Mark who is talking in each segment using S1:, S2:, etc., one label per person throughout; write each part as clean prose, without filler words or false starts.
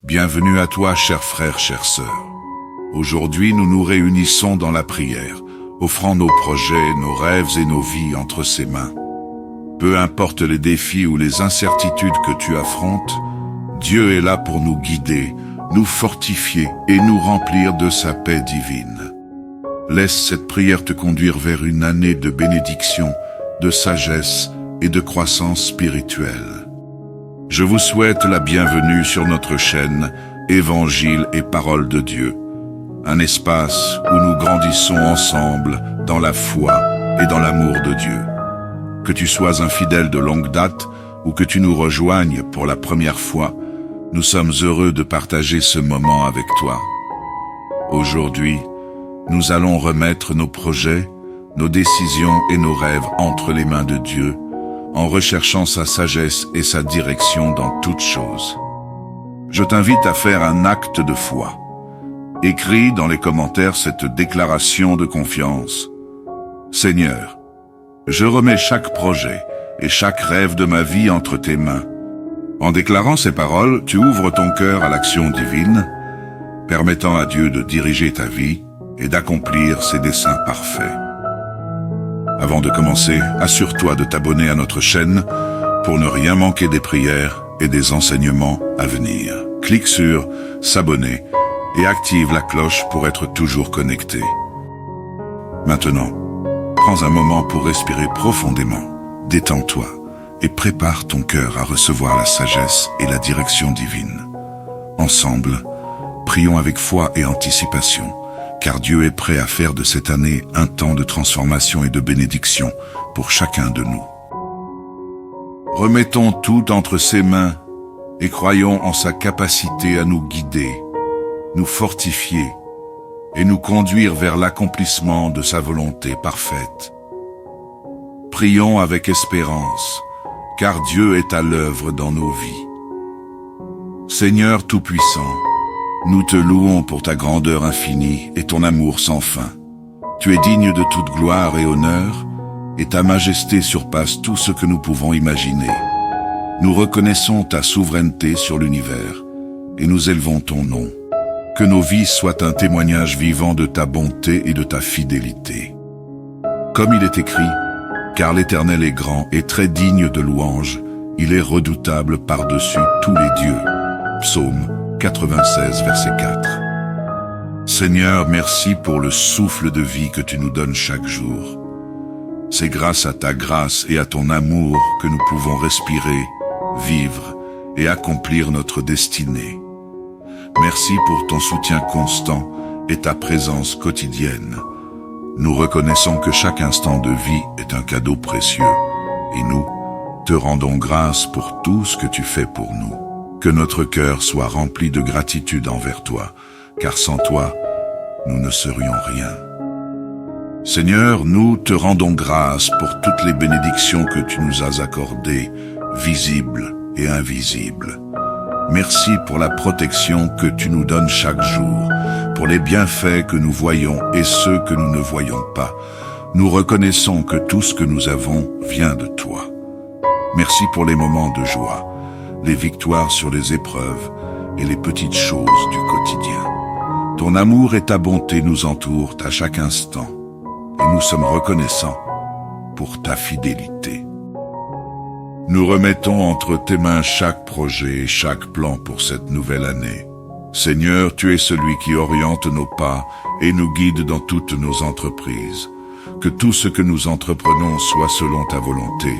S1: Bienvenue à toi, chers frères, chères sœurs. Aujourd'hui, nous nous réunissons dans la prière, offrant nos projets, nos rêves et nos vies entre ses mains. Peu importe les défis ou les incertitudes que tu affrontes, Dieu est là pour nous guider, nous fortifier et nous remplir de sa paix divine. Laisse cette prière te conduire vers une année de bénédiction, de sagesse et de croissance spirituelle. Je vous souhaite la bienvenue sur notre chaîne Évangile et Parole de Dieu, un espace où nous grandissons ensemble dans la foi et dans l'amour de Dieu. Que tu sois un fidèle de longue date ou que tu nous rejoignes pour la première fois, nous sommes heureux de partager ce moment avec toi. Aujourd'hui, nous allons remettre nos projets, nos décisions et nos rêves entre les mains de Dieu, en recherchant sa sagesse et sa direction dans toutes choses. Je t'invite à faire un acte de foi. Écris dans les commentaires cette déclaration de confiance. Seigneur, je remets chaque projet et chaque rêve de ma vie entre tes mains. En déclarant ces paroles, tu ouvres ton cœur à l'action divine, permettant à Dieu de diriger ta vie et d'accomplir ses desseins parfaits. Avant de commencer, assure-toi de t'abonner à notre chaîne pour ne rien manquer des prières et des enseignements à venir. Clique sur « S'abonner » et active la cloche pour être toujours connecté. Maintenant, prends un moment pour respirer profondément, détends-toi et prépare ton cœur à recevoir la sagesse et la direction divine. Ensemble, prions avec foi et anticipation, car Dieu est prêt à faire de cette année un temps de transformation et de bénédiction pour chacun de nous. Remettons tout entre ses mains et croyons en sa capacité à nous guider, nous fortifier et nous conduire vers l'accomplissement de sa volonté parfaite. Prions avec espérance, car Dieu est à l'œuvre dans nos vies. Seigneur Tout-Puissant, nous te louons pour ta grandeur infinie et ton amour sans fin. Tu es digne de toute gloire et honneur, et ta majesté surpasse tout ce que nous pouvons imaginer. Nous reconnaissons ta souveraineté sur l'univers, et nous élevons ton nom. Que nos vies soient un témoignage vivant de ta bonté et de ta fidélité. Comme il est écrit, car l'Éternel est grand et très digne de louange, il est redoutable par-dessus tous les dieux. Psaume 96, verset 4. Seigneur, merci pour le souffle de vie que tu nous donnes chaque jour. C'est grâce à ta grâce et à ton amour que nous pouvons respirer, vivre et accomplir notre destinée. Merci pour ton soutien constant et ta présence quotidienne. Nous reconnaissons que chaque instant de vie est un cadeau précieux et nous te rendons grâce pour tout ce que tu fais pour nous. Que notre cœur soit rempli de gratitude envers toi, car sans toi, nous ne serions rien. Seigneur, nous te rendons grâce pour toutes les bénédictions que tu nous as accordées, visibles et invisibles. Merci pour la protection que tu nous donnes chaque jour, pour les bienfaits que nous voyons et ceux que nous ne voyons pas. Nous reconnaissons que tout ce que nous avons vient de toi. Merci pour les moments de joie, les victoires sur les épreuves et les petites choses du quotidien. Ton amour et ta bonté nous entourent à chaque instant et nous sommes reconnaissants pour ta fidélité. Nous remettons entre tes mains chaque projet et chaque plan pour cette nouvelle année. Seigneur, tu es celui qui oriente nos pas et nous guide dans toutes nos entreprises. Que tout ce que nous entreprenons soit selon ta volonté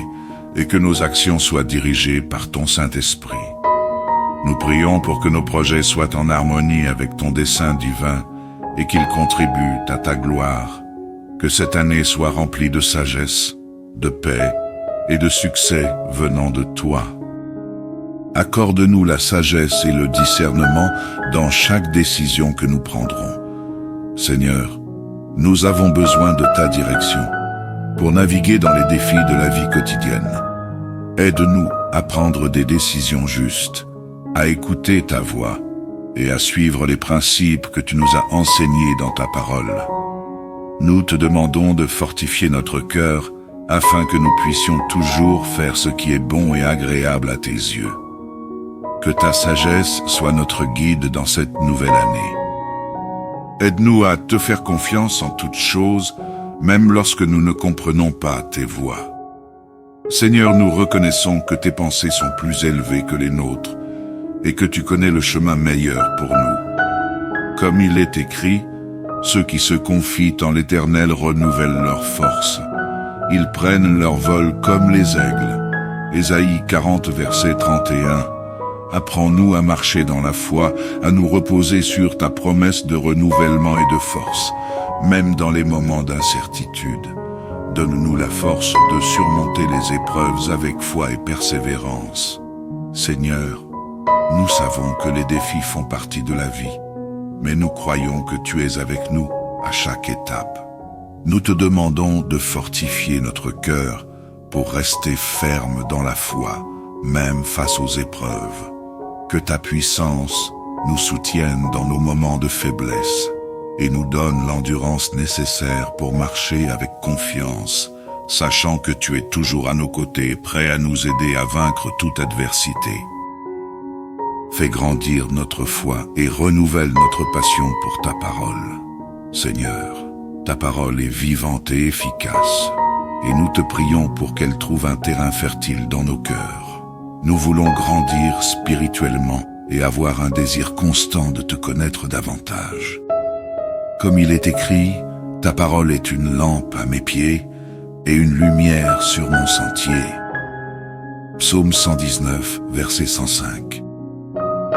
S1: et que nos actions soient dirigées par ton Saint-Esprit. Nous prions pour que nos projets soient en harmonie avec ton dessein divin et qu'ils contribuent à ta gloire. Que cette année soit remplie de sagesse, de paix et de succès venant de toi. Accorde-nous la sagesse et le discernement dans chaque décision que nous prendrons. Seigneur, nous avons besoin de ta direction pour naviguer dans les défis de la vie quotidienne. Aide-nous à prendre des décisions justes, à écouter ta voix et à suivre les principes que tu nous as enseignés dans ta parole. Nous te demandons de fortifier notre cœur afin que nous puissions toujours faire ce qui est bon et agréable à tes yeux. Que ta sagesse soit notre guide dans cette nouvelle année. Aide-nous à te faire confiance en toutes choses, même lorsque nous ne comprenons pas tes voies. Seigneur, nous reconnaissons que tes pensées sont plus élevées que les nôtres et que tu connais le chemin meilleur pour nous. Comme il est écrit, ceux qui se confient en l'Éternel renouvellent leur force. Ils prennent leur vol comme les aigles. Ésaïe 40, verset 31. Apprends-nous à marcher dans la foi, à nous reposer sur ta promesse de renouvellement et de force, même dans les moments d'incertitude. Donne-nous la force de surmonter les épreuves avec foi et persévérance. Seigneur, nous savons que les défis font partie de la vie, mais nous croyons que tu es avec nous à chaque étape. Nous te demandons de fortifier notre cœur pour rester ferme dans la foi, même face aux épreuves. Que ta puissance nous soutienne dans nos moments de faiblesse et nous donne l'endurance nécessaire pour marcher avec confiance, sachant que tu es toujours à nos côtés, prêt à nous aider à vaincre toute adversité. Fais grandir notre foi et renouvelle notre passion pour ta parole. Seigneur, ta parole est vivante et efficace, et nous te prions pour qu'elle trouve un terrain fertile dans nos cœurs. Nous voulons grandir spirituellement et avoir un désir constant de te connaître davantage. Comme il est écrit, ta parole est une lampe à mes pieds et une lumière sur mon sentier. Psaume 119, verset 105.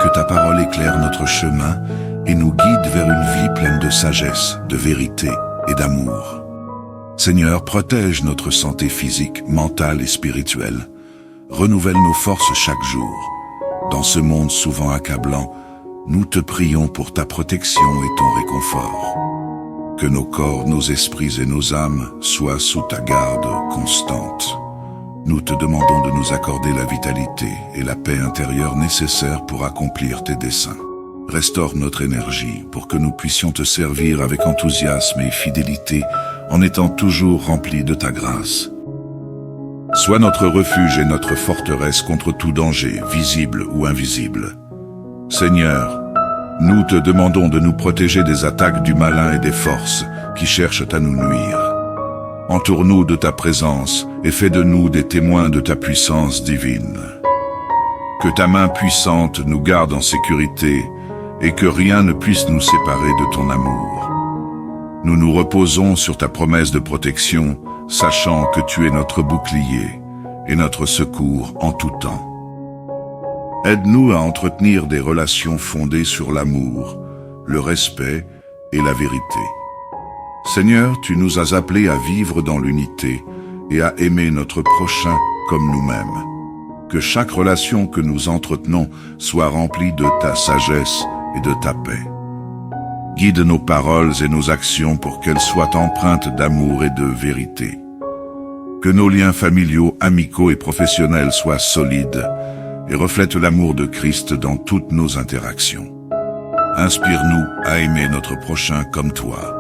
S1: Que ta parole éclaire notre chemin et nous guide vers une vie pleine de sagesse, de vérité et d'amour. Seigneur, protège notre santé physique, mentale et spirituelle. Renouvelle nos forces chaque jour. Dans ce monde souvent accablant, nous te prions pour ta protection et ton réconfort. Que nos corps, nos esprits et nos âmes soient sous ta garde constante. Nous te demandons de nous accorder la vitalité et la paix intérieure nécessaires pour accomplir tes desseins. Restaure notre énergie pour que nous puissions te servir avec enthousiasme et fidélité en étant toujours remplis de ta grâce. Sois notre refuge et notre forteresse contre tout danger, visible ou invisible. Seigneur, nous te demandons de nous protéger des attaques du malin et des forces qui cherchent à nous nuire. Entoure-nous de ta présence et fais de nous des témoins de ta puissance divine. Que ta main puissante nous garde en sécurité et que rien ne puisse nous séparer de ton amour. Nous nous reposons sur ta promesse de protection, sachant que tu es notre bouclier et notre secours en tout temps. Aide-nous à entretenir des relations fondées sur l'amour, le respect et la vérité. Seigneur, tu nous as appelés à vivre dans l'unité et à aimer notre prochain comme nous-mêmes. Que chaque relation que nous entretenons soit remplie de ta sagesse et de ta paix. Guide nos paroles et nos actions pour qu'elles soient empreintes d'amour et de vérité. Que nos liens familiaux, amicaux et professionnels soient solides et reflètent l'amour de Christ dans toutes nos interactions. Inspire-nous à aimer notre prochain comme toi.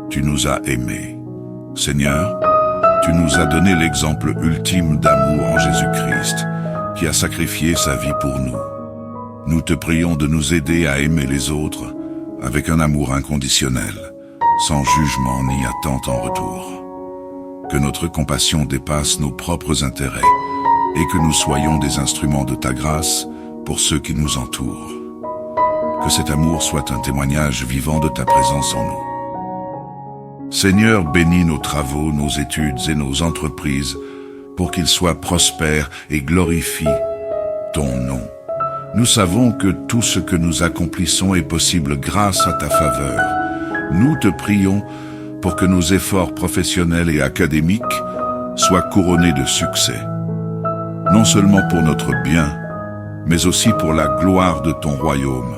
S1: Tu nous as aimés. Seigneur, tu nous as donné l'exemple ultime d'amour en Jésus-Christ, qui a sacrifié sa vie pour nous. Nous te prions de nous aider à aimer les autres avec un amour inconditionnel, sans jugement ni attente en retour. Que notre compassion dépasse nos propres intérêts et que nous soyons des instruments de ta grâce pour ceux qui nous entourent. Que cet amour soit un témoignage vivant de ta présence en nous. Seigneur, bénis nos travaux, nos études et nos entreprises pour qu'ils soient prospères et glorifient ton nom. Nous savons que tout ce que nous accomplissons est possible grâce à ta faveur. Nous te prions pour que nos efforts professionnels et académiques soient couronnés de succès. Non seulement pour notre bien, mais aussi pour la gloire de ton royaume.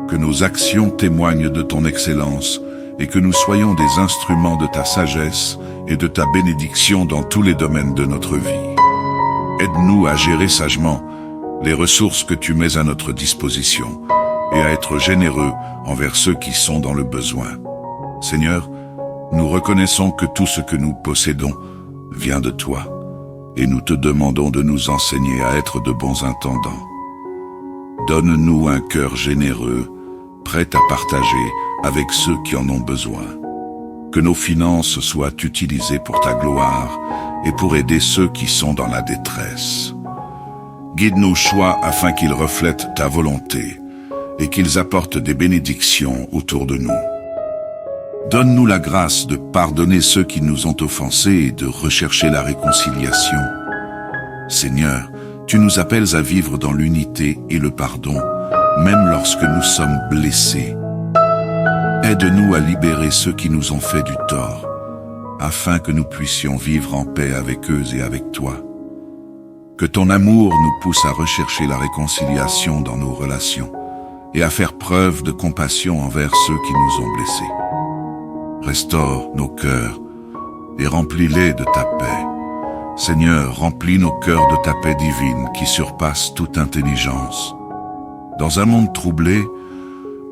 S1: Que nos actions témoignent de ton excellence et que nous soyons des instruments de ta sagesse et de ta bénédiction dans tous les domaines de notre vie. Aide-nous à gérer sagement les ressources que tu mets à notre disposition et à être généreux envers ceux qui sont dans le besoin. Seigneur, nous reconnaissons que tout ce que nous possédons vient de toi et nous te demandons de nous enseigner à être de bons intendants. Donne-nous un cœur généreux, prêt à partager avec ceux qui en ont besoin. Que nos finances soient utilisées pour ta gloire et pour aider ceux qui sont dans la détresse. Guide nos choix afin qu'ils reflètent ta volonté et qu'ils apportent des bénédictions autour de nous. Donne-nous la grâce de pardonner ceux qui nous ont offensés et de rechercher la réconciliation. Seigneur, tu nous appelles à vivre dans l'unité et le pardon, même lorsque nous sommes blessés. Aide-nous à libérer ceux qui nous ont fait du tort, afin que nous puissions vivre en paix avec eux et avec toi. Que ton amour nous pousse à rechercher la réconciliation dans nos relations et à faire preuve de compassion envers ceux qui nous ont blessés. Restaure nos cœurs et remplis-les de ta paix. Seigneur, remplis nos cœurs de ta paix divine qui surpasse toute intelligence. Dans un monde troublé,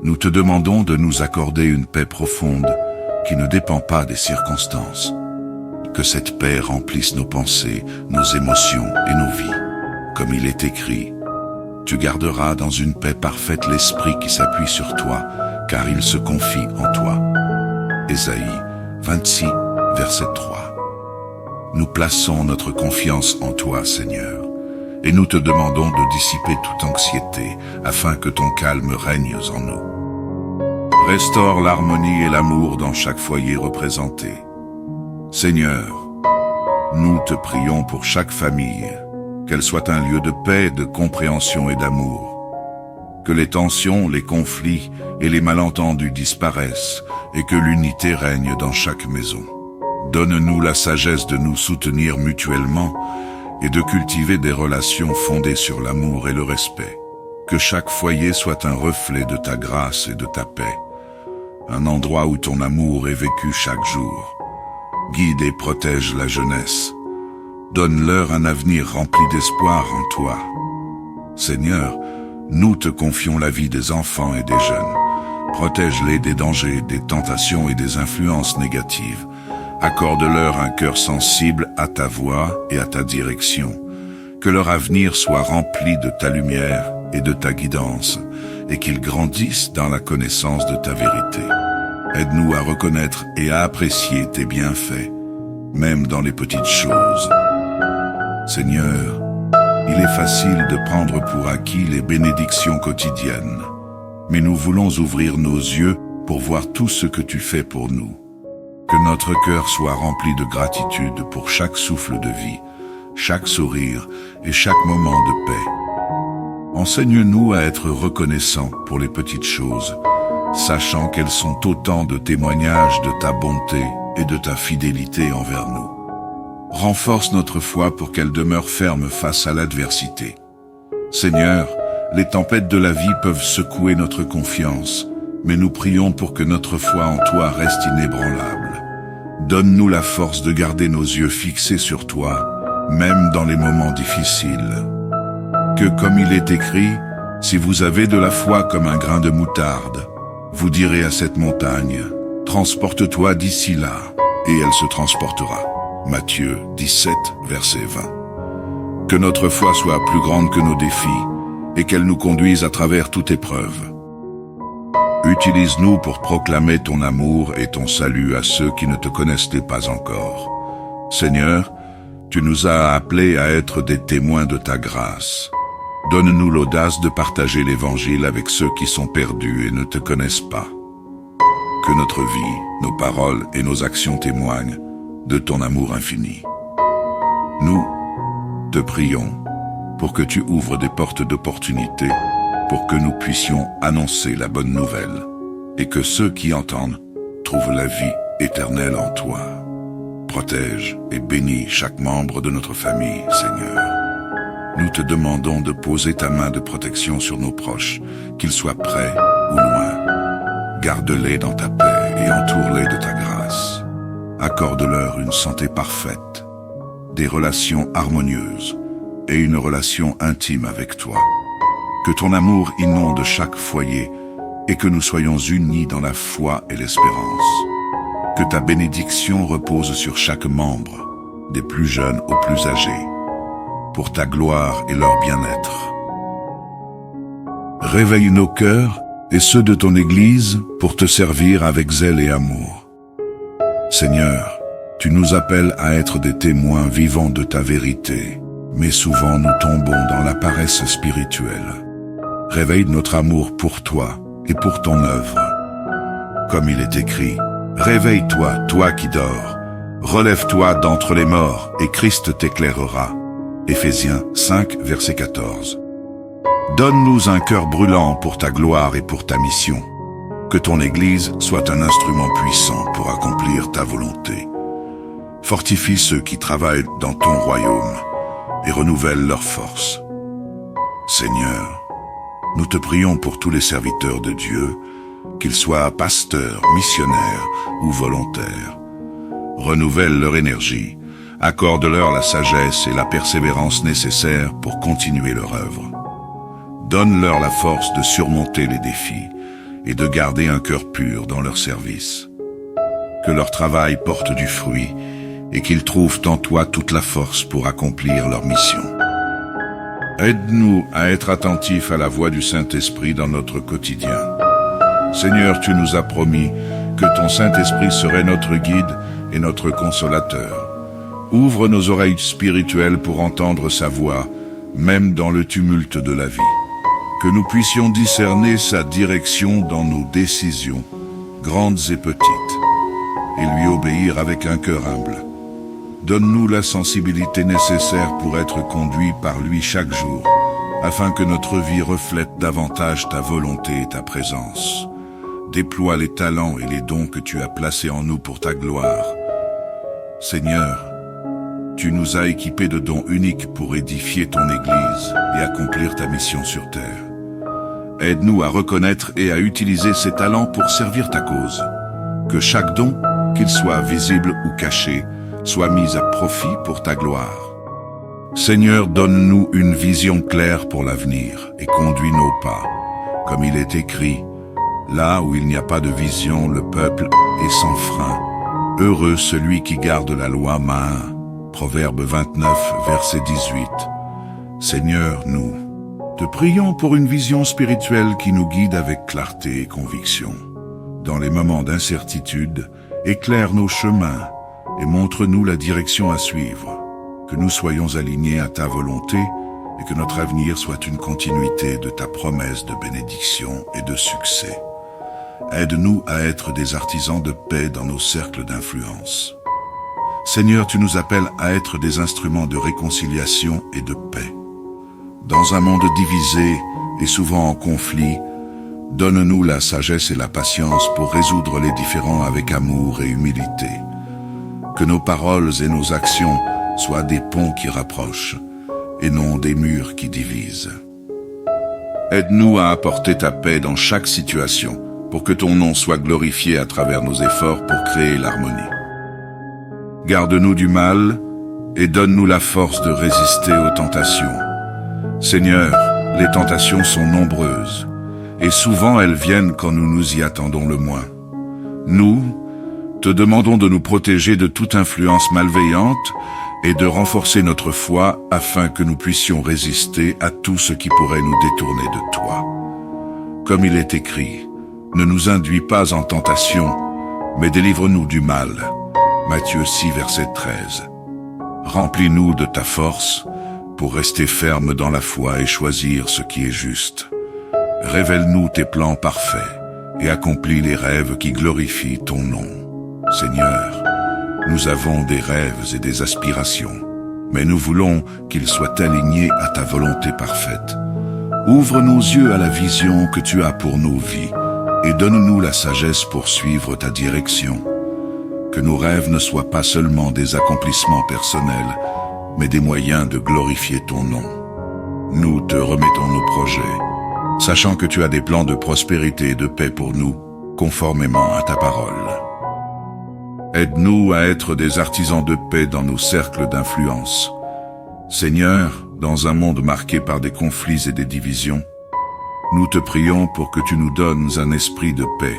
S1: nous te demandons de nous accorder une paix profonde qui ne dépend pas des circonstances. Que cette paix remplisse nos pensées, nos émotions et nos vies. Comme il est écrit, tu garderas dans une paix parfaite l'esprit qui s'appuie sur toi, car il se confie en toi. Ésaïe 26, verset 3. Nous plaçons notre confiance en toi, Seigneur, et nous te demandons de dissiper toute anxiété, afin que ton calme règne en nous. Restaure l'harmonie et l'amour dans chaque foyer représenté. Seigneur, nous te prions pour chaque famille, qu'elle soit un lieu de paix, de compréhension et d'amour. Que les tensions, les conflits et les malentendus disparaissent et que l'unité règne dans chaque maison. Donne-nous la sagesse de nous soutenir mutuellement et de cultiver des relations fondées sur l'amour et le respect. Que chaque foyer soit un reflet de ta grâce et de ta paix, un endroit où ton amour est vécu chaque jour. Guide et protège la jeunesse. Donne-leur un avenir rempli d'espoir en toi. Seigneur, nous te confions la vie des enfants et des jeunes. Protège-les des dangers, des tentations et des influences négatives. Accorde-leur un cœur sensible à ta voix et à ta direction. Que leur avenir soit rempli de ta lumière et de ta guidance, et qu'ils grandissent dans la connaissance de ta vérité. Aide-nous à reconnaître et à apprécier tes bienfaits, même dans les petites choses. Seigneur, il est facile de prendre pour acquis les bénédictions quotidiennes, mais nous voulons ouvrir nos yeux pour voir tout ce que tu fais pour nous. Que notre cœur soit rempli de gratitude pour chaque souffle de vie, chaque sourire et chaque moment de paix. Enseigne-nous à être reconnaissants pour les petites choses, sachant qu'elles sont autant de témoignages de ta bonté et de ta fidélité envers nous. Renforce notre foi pour qu'elle demeure ferme face à l'adversité. Seigneur, les tempêtes de la vie peuvent secouer notre confiance, mais nous prions pour que notre foi en toi reste inébranlable. Donne-nous la force de garder nos yeux fixés sur toi, même dans les moments difficiles. Que, comme il est écrit, si vous avez de la foi comme un grain de moutarde, vous direz à cette montagne, « Transporte-toi d'ici là », et elle se transportera. Matthieu 17, verset 20. Que notre foi soit plus grande que nos défis, et qu'elle nous conduise à travers toute épreuve. Utilise-nous pour proclamer ton amour et ton salut à ceux qui ne te connaissent pas encore. Seigneur, tu nous as appelés à être des témoins de ta grâce. Donne-nous l'audace de partager l'Évangile avec ceux qui sont perdus et ne te connaissent pas. Que notre vie, nos paroles et nos actions témoignent de ton amour infini. Nous te prions pour que tu ouvres des portes d'opportunité, pour que nous puissions annoncer la bonne nouvelle, et que ceux qui entendent trouvent la vie éternelle en toi. Protège et bénis chaque membre de notre famille, Seigneur. Nous te demandons de poser ta main de protection sur nos proches, qu'ils soient près ou loin. Garde-les dans ta paix et entoure-les de ta grâce. Accorde-leur une santé parfaite, des relations harmonieuses et une relation intime avec toi. Que ton amour inonde chaque foyer et que nous soyons unis dans la foi et l'espérance. Que ta bénédiction repose sur chaque membre, des plus jeunes aux plus âgés, pour ta gloire et leur bien-être. Réveille nos cœurs et ceux de ton Église pour te servir avec zèle et amour. Seigneur, tu nous appelles à être des témoins vivants de ta vérité, mais souvent nous tombons dans la paresse spirituelle. Réveille notre amour pour toi et pour ton œuvre. Comme il est écrit, réveille-toi, toi qui dors, relève-toi d'entre les morts et Christ t'éclairera. Éphésiens 5, verset 14. Donne-nous un cœur brûlant pour ta gloire et pour ta mission. Que ton Église soit un instrument puissant pour accomplir ta volonté. Fortifie ceux qui travaillent dans ton royaume et renouvelle leurs forces. Seigneur, nous te prions pour tous les serviteurs de Dieu, qu'ils soient pasteurs, missionnaires ou volontaires. Renouvelle leur énergie, accorde-leur la sagesse et la persévérance nécessaires pour continuer leur œuvre. Donne-leur la force de surmonter les défis et de garder un cœur pur dans leur service. Que leur travail porte du fruit et qu'ils trouvent en toi toute la force pour accomplir leur mission. Aide-nous à être attentifs à la voix du Saint-Esprit dans notre quotidien. Seigneur, tu nous as promis que ton Saint-Esprit serait notre guide et notre consolateur. Ouvre nos oreilles spirituelles pour entendre sa voix, même dans le tumulte de la vie. Que nous puissions discerner sa direction dans nos décisions, grandes et petites, et lui obéir avec un cœur humble. Donne-nous la sensibilité nécessaire pour être conduits par lui chaque jour, afin que notre vie reflète davantage ta volonté et ta présence. Déploie les talents et les dons que tu as placés en nous pour ta gloire. Seigneur, tu nous as équipés de dons uniques pour édifier ton Église et accomplir ta mission sur terre. Aide-nous à reconnaître et à utiliser ces talents pour servir ta cause. Que chaque don, qu'il soit visible ou caché, soit mis à profit pour ta gloire. Seigneur, donne-nous une vision claire pour l'avenir et conduis nos pas. Comme il est écrit, là où il n'y a pas de vision, le peuple est sans frein. Heureux celui qui garde la loi main. Proverbe 29, verset 18. Seigneur, nous te prions pour une vision spirituelle qui nous guide avec clarté et conviction. Dans les moments d'incertitude, éclaire nos chemins et montre-nous la direction à suivre. Que nous soyons alignés à ta volonté et que notre avenir soit une continuité de ta promesse de bénédiction et de succès. Aide-nous à être des artisans de paix dans nos cercles d'influence. Seigneur, tu nous appelles à être des instruments de réconciliation et de paix. Dans un monde divisé et souvent en conflit, donne-nous la sagesse et la patience pour résoudre les différends avec amour et humilité. Que nos paroles et nos actions soient des ponts qui rapprochent et non des murs qui divisent. Aide-nous à apporter ta paix dans chaque situation pour que ton nom soit glorifié à travers nos efforts pour créer l'harmonie. Garde-nous du mal et donne-nous la force de résister aux tentations. Seigneur, les tentations sont nombreuses et souvent elles viennent quand nous nous y attendons le moins. Nous te demandons de nous protéger de toute influence malveillante et de renforcer notre foi afin que nous puissions résister à tout ce qui pourrait nous détourner de toi. Comme il est écrit, ne nous induis pas en tentation, mais délivre-nous du mal. Matthieu 6, verset 13. Remplis-nous de ta force pour rester ferme dans la foi et choisir ce qui est juste. Révèle-nous tes plans parfaits et accomplis les rêves qui glorifient ton nom. Seigneur, nous avons des rêves et des aspirations, mais nous voulons qu'ils soient alignés à ta volonté parfaite. Ouvre nos yeux à la vision que tu as pour nos vies et donne-nous la sagesse pour suivre ta direction. Que nos rêves ne soient pas seulement des accomplissements personnels, mais des moyens de glorifier ton nom. Nous te remettons nos projets, sachant que tu as des plans de prospérité et de paix pour nous, conformément à ta parole. Aide-nous à être des artisans de paix dans nos cercles d'influence. Seigneur, dans un monde marqué par des conflits et des divisions, nous te prions pour que tu nous donnes un esprit de paix.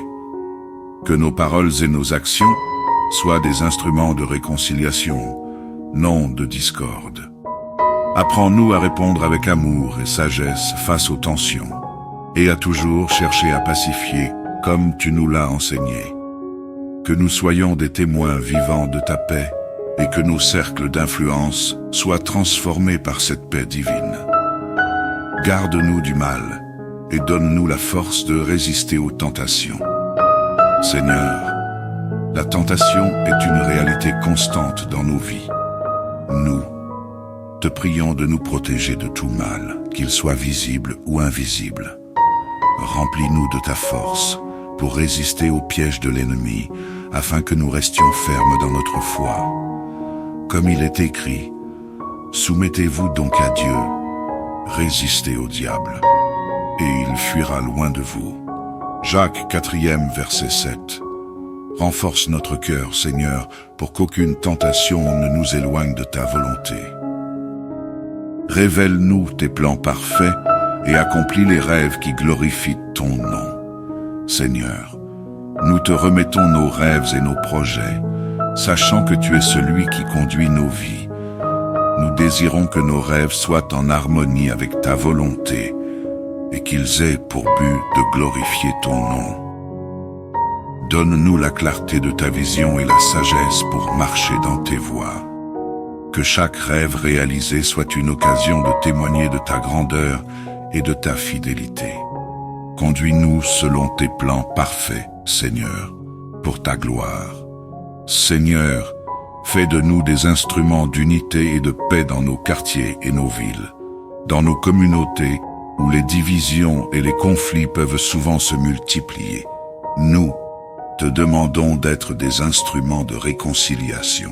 S1: Que nos paroles et nos actions soient des instruments de réconciliation, non de discorde. Apprends-nous à répondre avec amour et sagesse face aux tensions. et à toujours chercher à pacifier comme tu nous l'as enseigné. Que nous soyons des témoins vivants de ta paix et que nos cercles d'influence soient transformés par cette paix divine. Garde-nous du mal et donne-nous la force de résister aux tentations. Seigneur, la tentation est une réalité constante dans nos vies. Nous te prions de nous protéger de tout mal, qu'il soit visible ou invisible. Remplis-nous de ta force pour résister aux pièges de l'ennemi, afin que nous restions fermes dans notre foi. Comme il est écrit, soumettez-vous donc à Dieu, résistez au diable, et il fuira loin de vous. Jacques 4e, verset 7. Renforce notre cœur, Seigneur, pour qu'aucune tentation ne nous éloigne de ta volonté. Révèle-nous tes plans parfaits et accomplis les rêves qui glorifient ton nom. Seigneur, nous te remettons nos rêves et nos projets, sachant que tu es celui qui conduit nos vies. Nous désirons que nos rêves soient en harmonie avec ta volonté et qu'ils aient pour but de glorifier ton nom. Donne-nous la clarté de ta vision et la sagesse pour marcher dans tes voies. Que chaque rêve réalisé soit une occasion de témoigner de ta grandeur et de ta fidélité. Conduis-nous selon tes plans parfaits, Seigneur, pour ta gloire. Seigneur, fais de nous des instruments d'unité et de paix dans nos quartiers et nos villes, dans nos communautés où les divisions et les conflits peuvent souvent se multiplier. Nous te demandons d'être des instruments de réconciliation.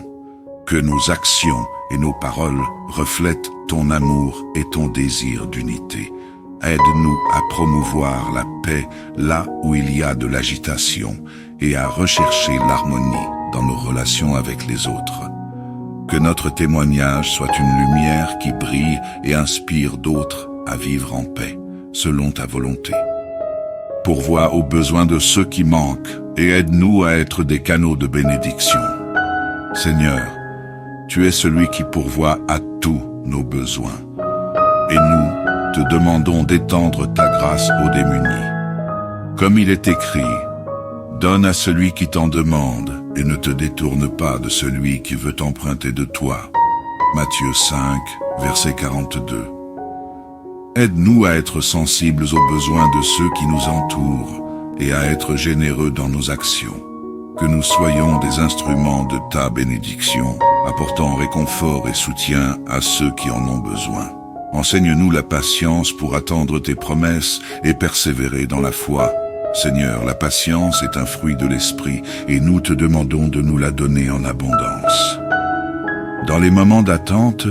S1: Que nos actions et nos paroles reflètent ton amour et ton désir d'unité. Aide-nous à promouvoir la paix là où il y a de l'agitation et à rechercher l'harmonie dans nos relations avec les autres. Que notre témoignage soit une lumière qui brille et inspire d'autres à vivre en paix, selon ta volonté. Pourvois aux besoins de ceux qui manquent et aide-nous à être des canaux de bénédiction. Seigneur, tu es celui qui pourvoit à tous nos besoins. Et nous te demandons d'étendre ta grâce aux démunis. Comme il est écrit, donne à celui qui t'en demande et ne te détourne pas de celui qui veut emprunter de toi. Matthieu 5, verset 42. Aide-nous à être sensibles aux besoins de ceux qui nous entourent et à être généreux dans nos actions. Que nous soyons des instruments de ta bénédiction, apportant réconfort et soutien à ceux qui en ont besoin. Enseigne-nous la patience pour attendre tes promesses et persévérer dans la foi. Seigneur, la patience est un fruit de l'esprit et nous te demandons de nous la donner en abondance. Dans les moments d'attente,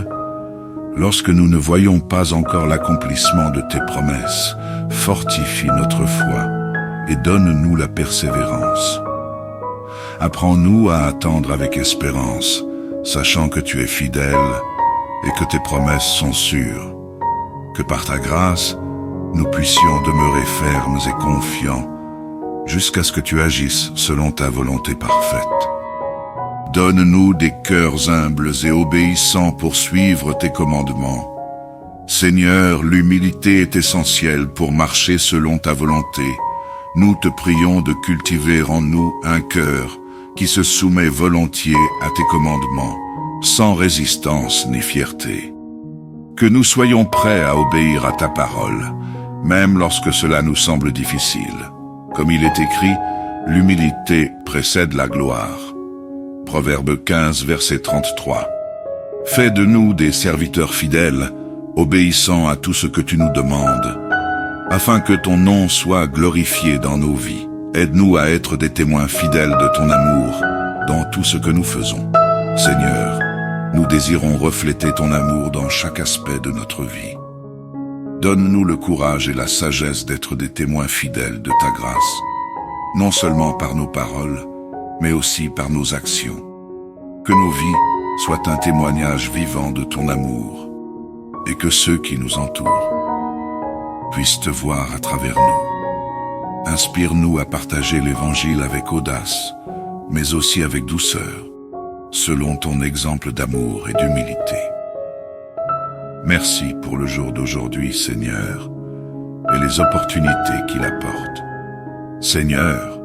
S1: lorsque nous ne voyons pas encore l'accomplissement de tes promesses, fortifie notre foi et donne-nous la persévérance. Apprends-nous à attendre avec espérance, sachant que tu es fidèle et que tes promesses sont sûres. Que par ta grâce, nous puissions demeurer fermes et confiants jusqu'à ce que tu agisses selon ta volonté parfaite. Donne-nous des cœurs humbles et obéissants pour suivre tes commandements. Seigneur, l'humilité est essentielle pour marcher selon ta volonté. Nous te prions de cultiver en nous un cœur qui se soumet volontiers à tes commandements, sans résistance ni fierté. Que nous soyons prêts à obéir à ta parole, même lorsque cela nous semble difficile. Comme il est écrit, l'humilité précède la gloire. Proverbe 15, verset 33. Fais de nous des serviteurs fidèles, obéissant à tout ce que tu nous demandes, afin que ton nom soit glorifié dans nos vies. Aide-nous à être des témoins fidèles de ton amour dans tout ce que nous faisons. Seigneur, nous désirons refléter ton amour dans chaque aspect de notre vie. Donne-nous le courage et la sagesse d'être des témoins fidèles de ta grâce, non seulement par nos paroles, mais aussi par nos actions. Que nos vies soient un témoignage vivant de ton amour, et que ceux qui nous entourent puissent te voir à travers nous. Inspire-nous à partager l'Évangile avec audace, mais aussi avec douceur, selon ton exemple d'amour et d'humilité. Merci pour le jour d'aujourd'hui, Seigneur, et les opportunités qu'il apporte. Seigneur,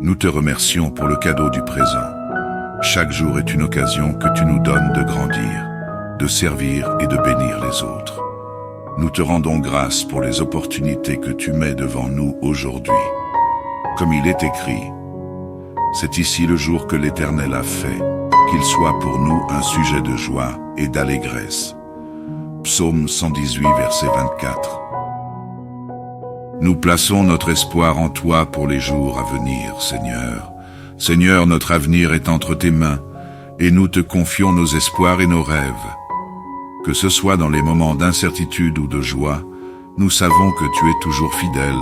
S1: nous te remercions pour le cadeau du présent. Chaque jour est une occasion que tu nous donnes de grandir, de servir et de bénir les autres. Nous te rendons grâce pour les opportunités que tu mets devant nous aujourd'hui. Comme il est écrit, c'est ici le jour que l'Éternel a fait, qu'il soit pour nous un sujet de joie et d'allégresse. Psaume 118, verset 24. Nous plaçons notre espoir en toi pour les jours à venir, Seigneur. Seigneur, notre avenir est entre tes mains, et nous te confions nos espoirs et nos rêves. Que ce soit dans les moments d'incertitude ou de joie, nous savons que tu es toujours fidèle,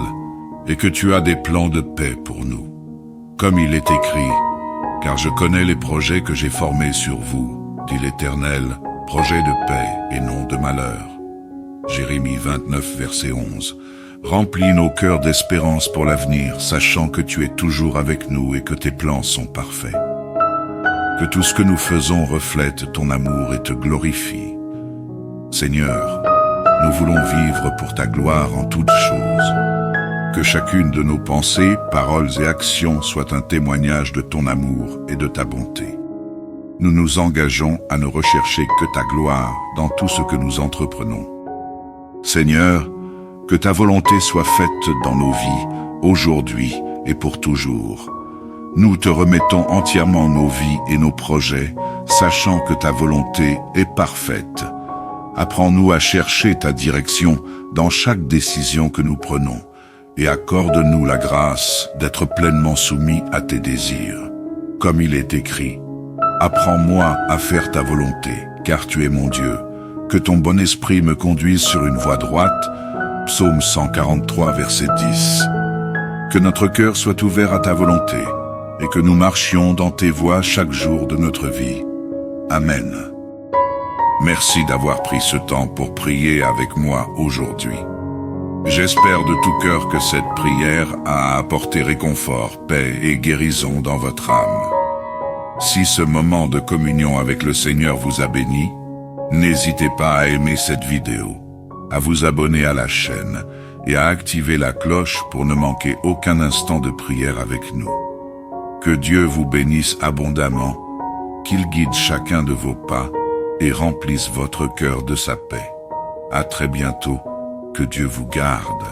S1: et que tu as des plans de paix pour nous. Comme il est écrit, car je connais les projets que j'ai formés sur vous, dit l'Éternel, projets de paix et non de malheur. Jérémie 29, verset 11. Remplis nos cœurs d'espérance pour l'avenir, sachant que tu es toujours avec nous et que tes plans sont parfaits. Que tout ce que nous faisons reflète ton amour et te glorifie. Seigneur, nous voulons vivre pour ta gloire en toutes choses. Que chacune de nos pensées, paroles et actions soit un témoignage de ton amour et de ta bonté. Nous nous engageons à ne rechercher que ta gloire dans tout ce que nous entreprenons. Seigneur, que ta volonté soit faite dans nos vies, aujourd'hui et pour toujours. Nous te remettons entièrement nos vies et nos projets, sachant que ta volonté est parfaite. Apprends-nous à chercher ta direction dans chaque décision que nous prenons, et accorde-nous la grâce d'être pleinement soumis à tes désirs. Comme il est écrit, « Apprends-moi à faire ta volonté, car tu es mon Dieu. Que ton bon esprit me conduise sur une voie droite. » Psaume 143, verset 10. Que notre cœur soit ouvert à ta volonté, et que nous marchions dans tes voies chaque jour de notre vie. Amen. Merci d'avoir pris ce temps pour prier avec moi aujourd'hui. J'espère de tout cœur que cette prière a apporté réconfort, paix et guérison dans votre âme. Si ce moment de communion avec le Seigneur vous a béni, n'hésitez pas à aimer cette vidéo, à vous abonner à la chaîne et à activer la cloche pour ne manquer aucun instant de prière avec nous. Que Dieu vous bénisse abondamment, qu'il guide chacun de vos pas et remplisse votre cœur de sa paix. À très bientôt, que Dieu vous garde.